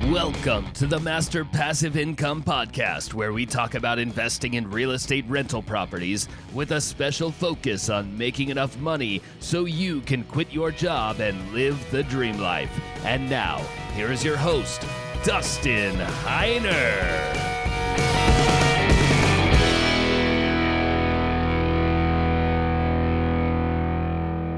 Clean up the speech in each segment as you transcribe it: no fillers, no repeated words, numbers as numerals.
Welcome to the Master Passive Income Podcast, where we talk about investing in real estate rental properties with a special focus on making enough money so you can quit your job and live the dream life. And now, here is your host, Dustin Heiner.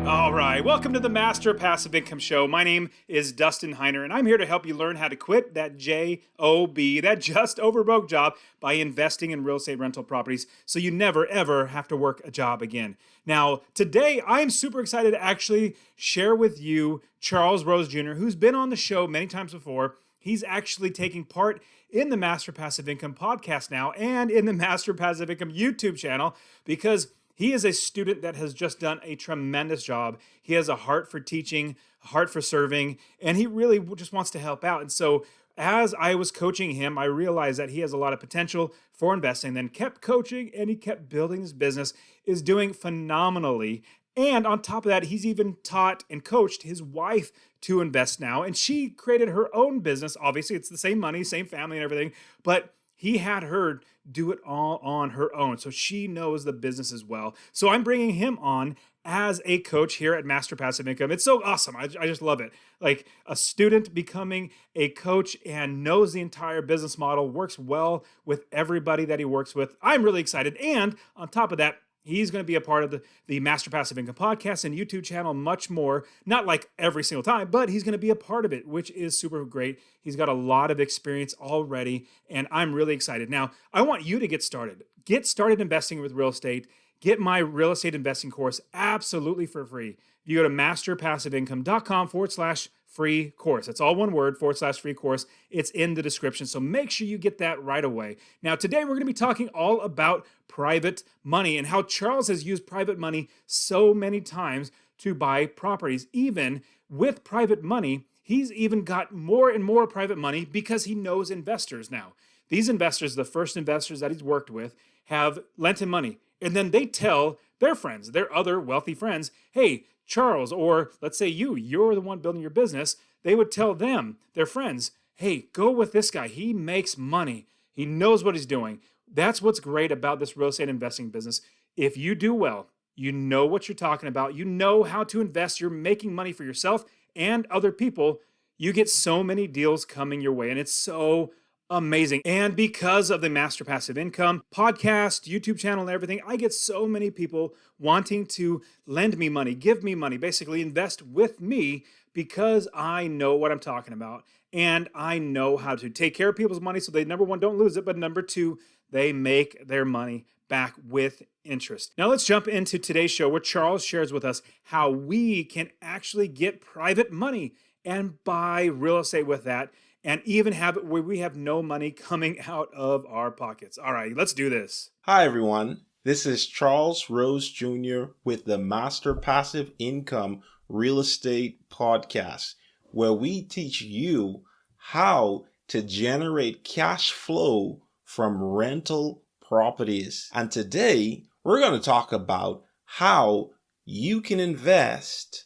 All right, welcome to the Master Passive Income Show. My name is Dustin Heiner, and I'm here to help you learn how to quit that J-O-B, that just over broke job, by investing in real estate rental properties so you never, ever have to work a job again. Now, today, I'm super excited to actually share with you Charles Rose Jr., who's been on the show many times before. He's actually taking part in the Master Passive Income podcast now and in the Master Passive Income YouTube channel because he is a student that has just done a tremendous job. He has a heart for teaching, a heart for serving, and he really just wants to help out. And so as I was coaching him, I realized that he has a lot of potential for investing, then kept coaching, and he kept building his business, is doing phenomenally. And on top of that, he's even taught and coached his wife to invest now. And she created her own business. Obviously, it's the same money, same family and everything, but he had her do it all on her own. So she knows the business as well. So I'm bringing him on as a coach here at Master Passive Income. It's so awesome. I just love it. Like a student becoming a coach and knows the entire business model, works well with everybody that he works with. I'm really excited. And on top of that, he's going to be a part of the Master Passive Income podcast and YouTube channel, much more. Not like every single time, but he's going to be a part of it, which is super great. He's got a lot of experience already, and I'm really excited. Now, I want you to get started. Get started investing with real estate. Get my real estate investing course absolutely for free. You go to masterpassiveincome.com/free course. That's all one word, /free course. It's in the description. So make sure you get that right away. Now, today we're going to be talking all about private money and how Charles has used private money so many times to buy properties. Even with private money, he's even got more and more private money because he knows investors now. These investors, the first investors that he's worked with, have lent him money. And then they tell their friends, their other wealthy friends, hey, Charles, or let's say you're the one building your business. They would tell them, their friends, hey, go with this guy. He makes money. He knows what he's doing. That's what's great about this real estate investing business. If you do well, you know what you're talking about. You know how to invest. You're making money for yourself and other people. You get so many deals coming your way, and it's so amazing. And because of the Master Passive Income podcast, YouTube channel, and everything, I get so many people wanting to lend me money, give me money, basically invest with me because I know what I'm talking about. And I know how to take care of people's money so they, number one, don't lose it, but number two, they make their money back with interest. Now let's jump into today's show where Charles shares with us how we can actually get private money and buy real estate with that, and even have it where we have no money coming out of our pockets. All right, let's do this. Hi, everyone. This is Charles Rose Jr. with the Master Passive Income Real Estate Podcast, where we teach you how to generate cash flow from rental properties. And today, we're going to talk about how you can invest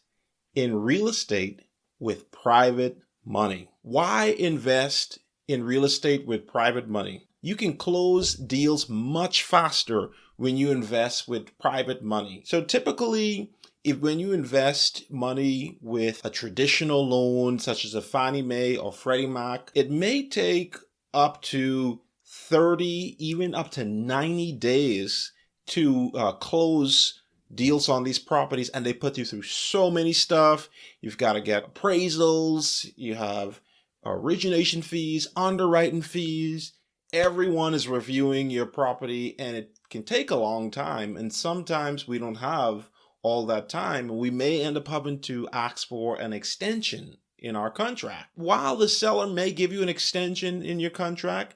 in real estate with private money. Why invest in real estate with private money? You can close deals much faster when you invest with private money. So typically, when you invest money with a traditional loan, such as a Fannie Mae or Freddie Mac, it may take up to 30, even up to 90 days to close deals on these properties, and they put you through so many stuff. You've got to get appraisals, you have origination fees, underwriting fees. Everyone is reviewing your property, and it can take a long time. And sometimes we don't have all that time, and we may end up having to ask for an extension in our contract. While the seller may give you an extension in your contract,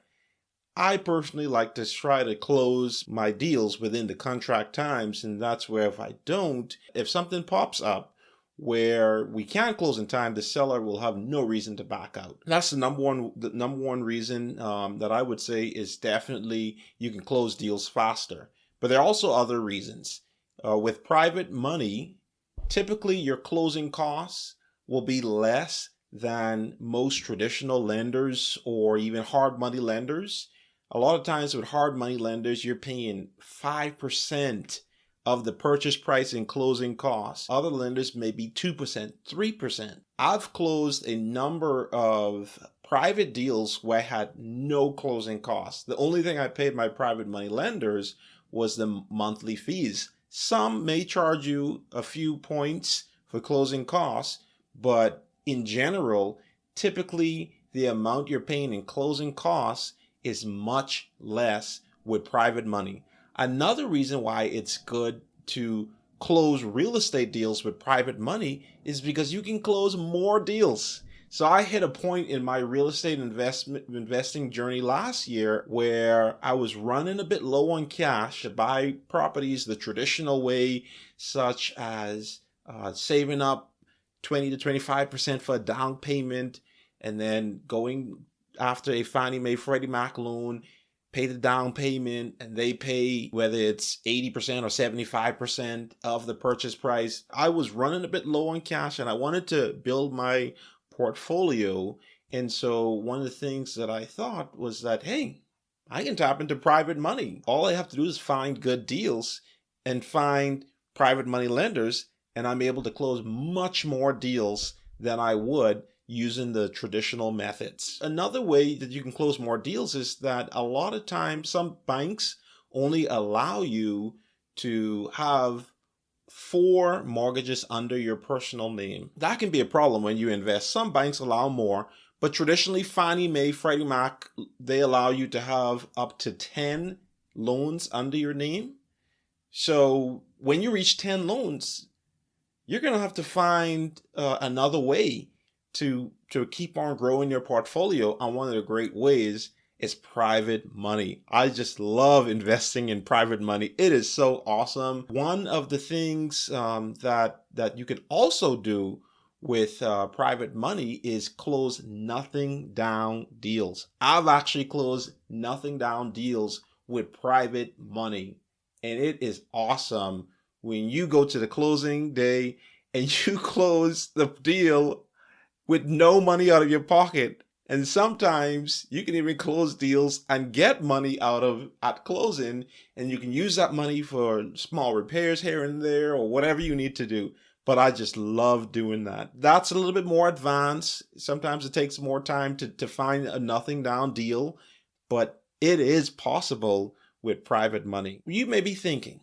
I personally like to try to close my deals within the contract times, and that's where if something pops up where we can't close in time, the seller will have no reason to back out. That's the number one reason that I would say is definitely you can close deals faster. But there are also other reasons. With private money, typically your closing costs will be less than most traditional lenders or even hard money lenders. A lot of times with hard money lenders, you're paying 5% of the purchase price and closing costs. Other lenders may be 2%, 3%. I've closed a number of private deals where I had no closing costs. The only thing I paid my private money lenders was the monthly fees. Some may charge you a few points for closing costs, but in general, typically the amount you're paying in closing costs is much less with private money. Another reason why it's good to close real estate deals with private money is because you can close more deals. So I hit a point in my real estate investing journey last year where I was running a bit low on cash to buy properties the traditional way, such as saving up 20 to 25% for a down payment and then going after a Fannie Mae Freddie Mac loan, pay the down payment, and they pay whether it's 80% or 75% of the purchase price. I was running a bit low on cash and I wanted to build my portfolio. And so one of the things that I thought was that, hey, I can tap into private money. All I have to do is find good deals and find private money lenders, and I'm able to close much more deals than I would using the traditional methods. Another way that you can close more deals is that a lot of times some banks only allow you to have 4 mortgages under your personal name. That can be a problem when you invest. Some banks allow more, but traditionally Fannie Mae, Freddie Mac, they allow you to have up to 10 loans under your name. So when you reach 10 loans, you're going to have to find another way to keep on growing your portfolio. And one of the great ways is private money. I just love investing in private money. It is so awesome. One of the things that you can also do with private money is close nothing down deals. I've actually closed nothing down deals with private money, and it is awesome when you go to the closing day and you close the deal with no money out of your pocket. And sometimes you can even close deals and get money out of at closing, and you can use that money for small repairs here and there or whatever you need to do. But I just love doing that. That's a little bit more advanced. Sometimes it takes more time to find a nothing down deal, but it is possible with private money. You may be thinking,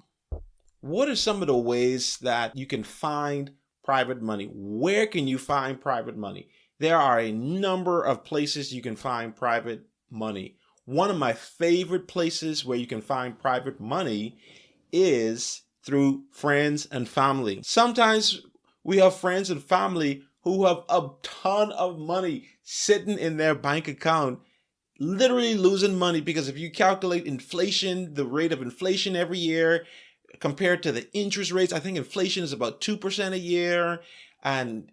what are some of the ways that you can find private money? Where can you find private money? There are a number of places you can find private money. One of my favorite places where you can find private money is through friends and family. Sometimes we have friends and family who have a ton of money sitting in their bank account, literally losing money, because if you calculate inflation, the rate of inflation every year, compared to the interest rates, I think inflation is about 2% a year, and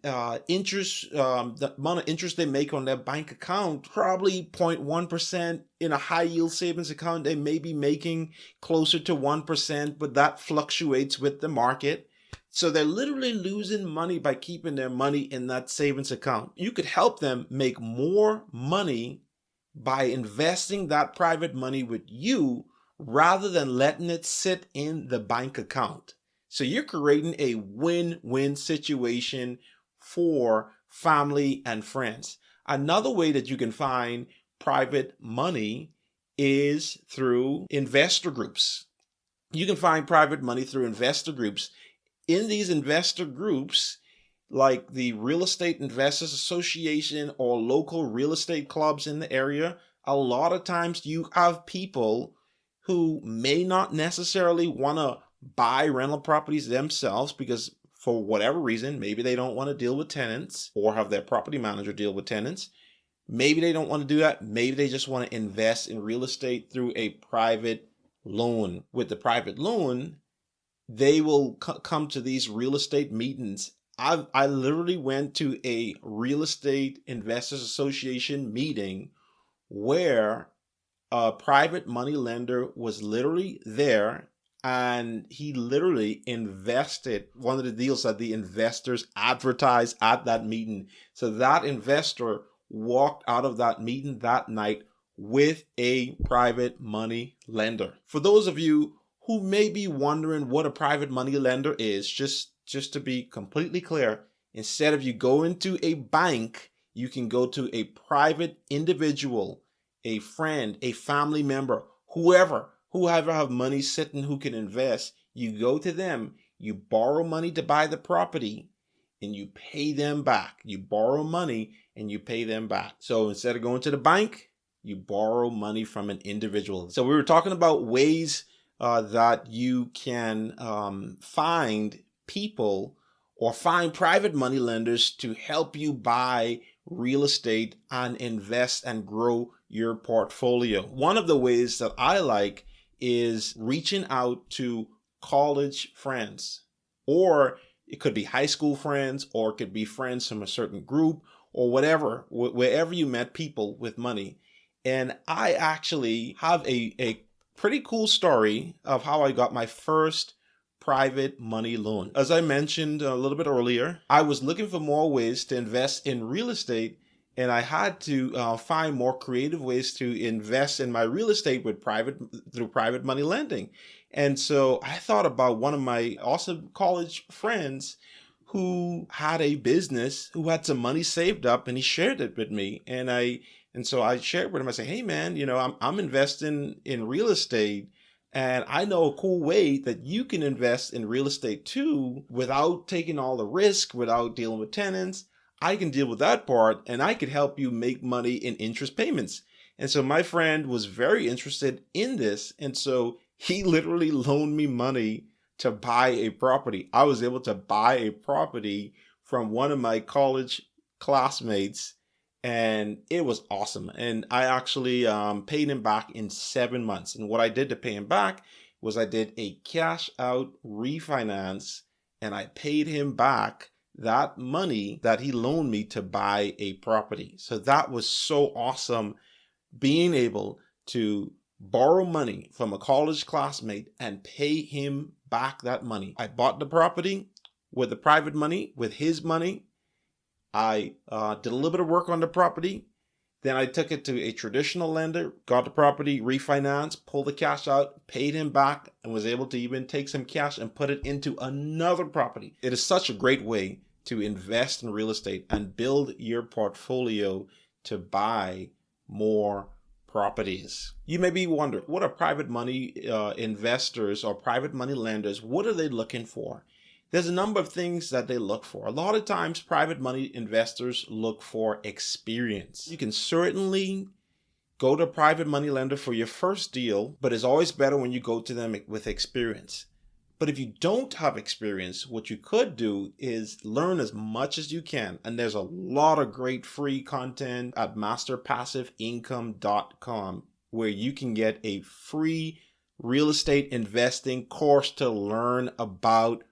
interest, the amount of interest they make on their bank account, probably 0.1%. In a high yield savings account, they may be making closer to 1%, but that fluctuates with the market. So they're literally losing money by keeping their money in that savings account. You could help them make more money by investing that private money with you rather than letting it sit in the bank account. So you're creating a win-win situation for family and friends. Another way that you can find private money is through investor groups. You can find private money through investor groups. In these investor groups, like the Real Estate Investors Association or local real estate clubs in the area, a lot of times you have people who may not necessarily want to buy rental properties themselves because for whatever reason, maybe they don't want to deal with tenants or have their property manager deal with tenants. Maybe they don't want to do that. Maybe they just want to invest in real estate through a private loan. With the private loan, they will come to these real estate meetings. I literally went to a Real Estate Investors Association meeting where a private money lender was literally there and he literally invested one of the deals that the investors advertised at that meeting. So that investor walked out of that meeting that night with a private money lender. For those of you who may be wondering what a private money lender is, just to be completely clear, instead of you going to a bank, you can go to a private individual, a friend, a family member, whoever have money sitting who can invest. You go to them, you borrow money to buy the property, and you pay them back. You borrow money and you pay them back. So instead of going to the bank, you borrow money from an individual. So we were talking about ways that you can find people or find private money lenders to help you buy real estate and invest and grow your portfolio. One of the ways that I like is reaching out to college friends, or it could be high school friends, or it could be friends from a certain group, or whatever, wherever you met people with money. And I actually have a pretty cool story of how I got my first private money loan. As I mentioned a little bit earlier, I was looking for more ways to invest in real estate, and I had to find more creative ways to invest in my real estate through private money lending. And so I thought about one of my awesome college friends who had a business, who had some money saved up, and he shared it with me. And so I shared with him. I said, "Hey man, I'm investing in real estate, and I know a cool way that you can invest in real estate too without taking all the risk, without dealing with tenants. I can deal with that part, and I could help you make money in interest payments." And so my friend was very interested in this. And so he literally loaned me money to buy a property. I was able to buy a property from one of my college classmates, and it was awesome. And I actually paid him back in 7 months. And what I did to pay him back was I did a cash out refinance, and I paid him back that money that he loaned me to buy a property. So that was so awesome, being able to borrow money from a college classmate and pay him back that money. I bought the property with the private money, with his money. I did a little bit of work on the property. Then I took it to a traditional lender, got the property refinanced, pulled the cash out, paid him back, and was able to even take some cash and put it into another property. It is such a great way to invest in real estate and build your portfolio to buy more properties. You may be wondering, what are private money investors or private money lenders? What are they looking for? There's a number of things that they look for. A lot of times, private money investors look for experience. You can certainly go to a private money lender for your first deal, but it's always better when you go to them with experience. But if you don't have experience, what you could do is learn as much as you can. And there's a lot of great free content at masterpassiveincome.com where you can get a free real estate investing course to learn about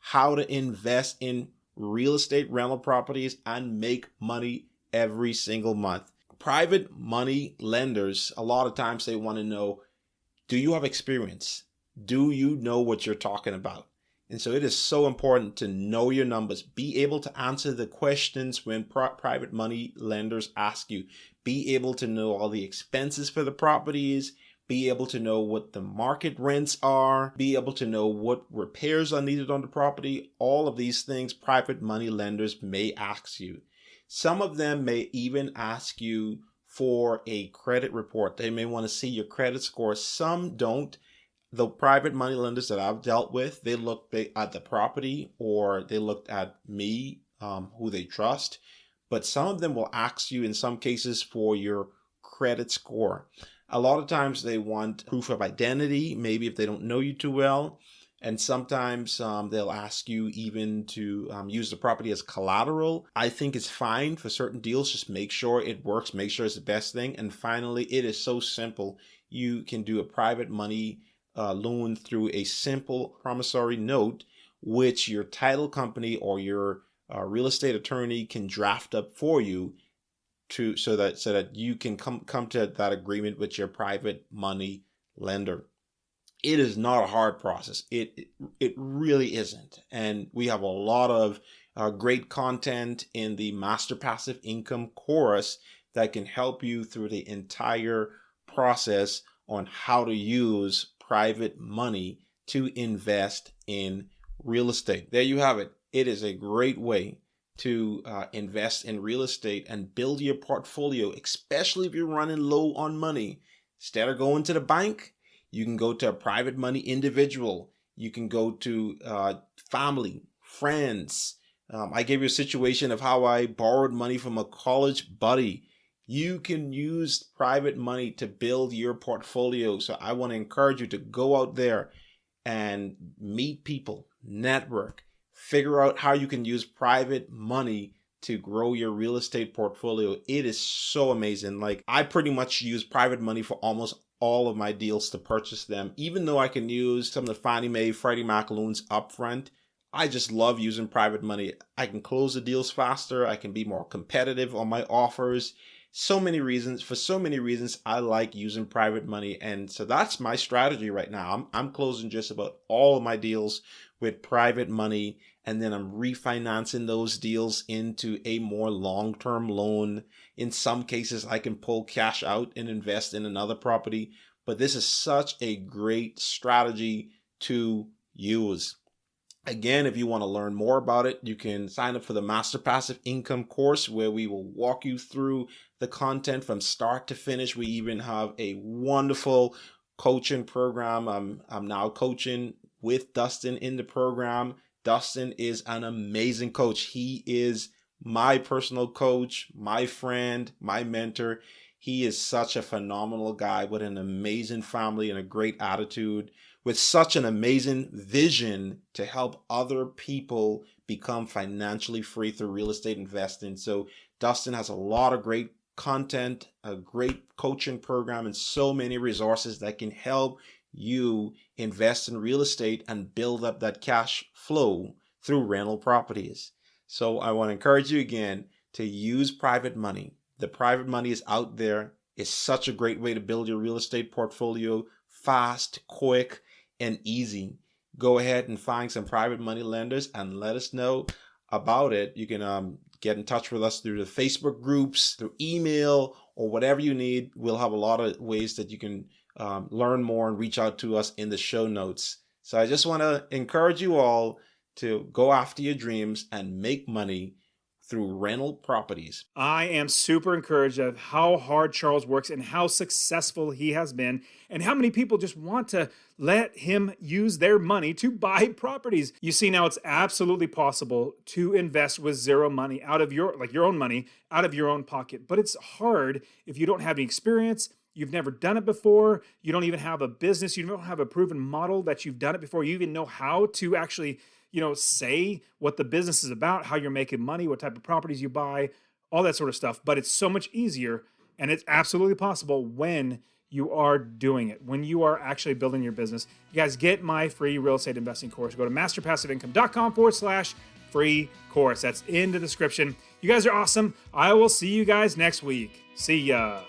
how to invest in real estate rental properties and make money every single month. Private money lenders, a lot of times they want to know, do you have experience? Do you know what you're talking about? And so it is so important to know your numbers, be able to answer the questions when private money lenders ask you, be able to know all the expenses for the properties, be able to know what the market rents are, be able to know what repairs are needed on the property. All of these things private money lenders may ask you. Some of them may even ask you for a credit report. They may want to see your credit score. Some don't. The private money lenders that I've dealt with, they looked at the property, or they looked at me, who they trust. But some of them will ask you in some cases for your credit score. A lot of times they want proof of identity, maybe if they don't know you too well. And sometimes they'll ask you even to use the property as collateral. I think it's fine for certain deals. Just make sure it works. Make sure it's the best thing. And finally, it is so simple. You can do a private money loan through a simple promissory note, which your title company or your real estate attorney can draft up for you, so that you can come to that agreement with your private money lender. It is not a hard process. It really isn't. And we have a lot of great content in the Master Passive Income course that can help you through the entire process on how to use private money to invest in real estate. There you have it. It is a great way to invest in real estate and build your portfolio, especially if you're running low on money. Instead of going to the bank, you can go to a private money individual. You can go to family, friends. I gave you a situation of how I borrowed money from a college buddy. You can use private money to build your portfolio. So I want to encourage you to go out there and meet people, network, figure out how you can use private money to grow your real estate portfolio. It is so amazing. Like, I pretty much use private money for almost all of my deals to purchase them. Even though I can use some of the Fannie Mae, Freddie Mac loans upfront, I just love using private money. I can close the deals faster. I can be more competitive on my offers. For so many reasons, I like using private money. And so that's my strategy right now. I'm closing just about all of my deals with private money. And then I'm refinancing those deals into a more long-term loan. In some cases, I can pull cash out and invest in another property. But this is such a great strategy to use. Again, if you want to learn more about it, you can sign up for the Master Passive Income course, where we will walk you through the content from start to finish. We even have a wonderful coaching program. I'm now coaching with Dustin in the program. Dustin is an amazing coach. He is my personal coach, my friend, my mentor. He is such a phenomenal guy with an amazing family and a great attitude, with such an amazing vision to help other people become financially free through real estate investing. So Dustin has a lot of great content, a great coaching program, and so many resources that can help you invest in real estate and build up that cash flow through rental properties. So I want to encourage you again to use private money. The private money is out there. It's such a great way to build your real estate portfolio fast, quick, and easy. Go ahead and find some private money lenders and let us know about it. You can get in touch with us through the Facebook groups, through email, or whatever you need. We'll have a lot of ways that you can learn more and reach out to us in the show notes. So I just want to encourage you all to go after your dreams and make money through rental properties. I am super encouraged of how hard Charles works and how successful he has been, and how many people just want to let him use their money to buy properties. You see, now it's absolutely possible to invest with zero money out of your own money out of your own pocket. But it's hard if you don't have any experience. You've never done it before. You don't even have a business. You don't have a proven model that you've done it before. You even know how to actually, say what the business is about, how you're making money, what type of properties you buy, all that sort of stuff. But it's so much easier, and it's absolutely possible when you are doing it, when you are actually building your business. You guys, get my free real estate investing course. Go to masterpassiveincome.com/free course. That's in the description. You guys are awesome. I will see you guys next week. See ya.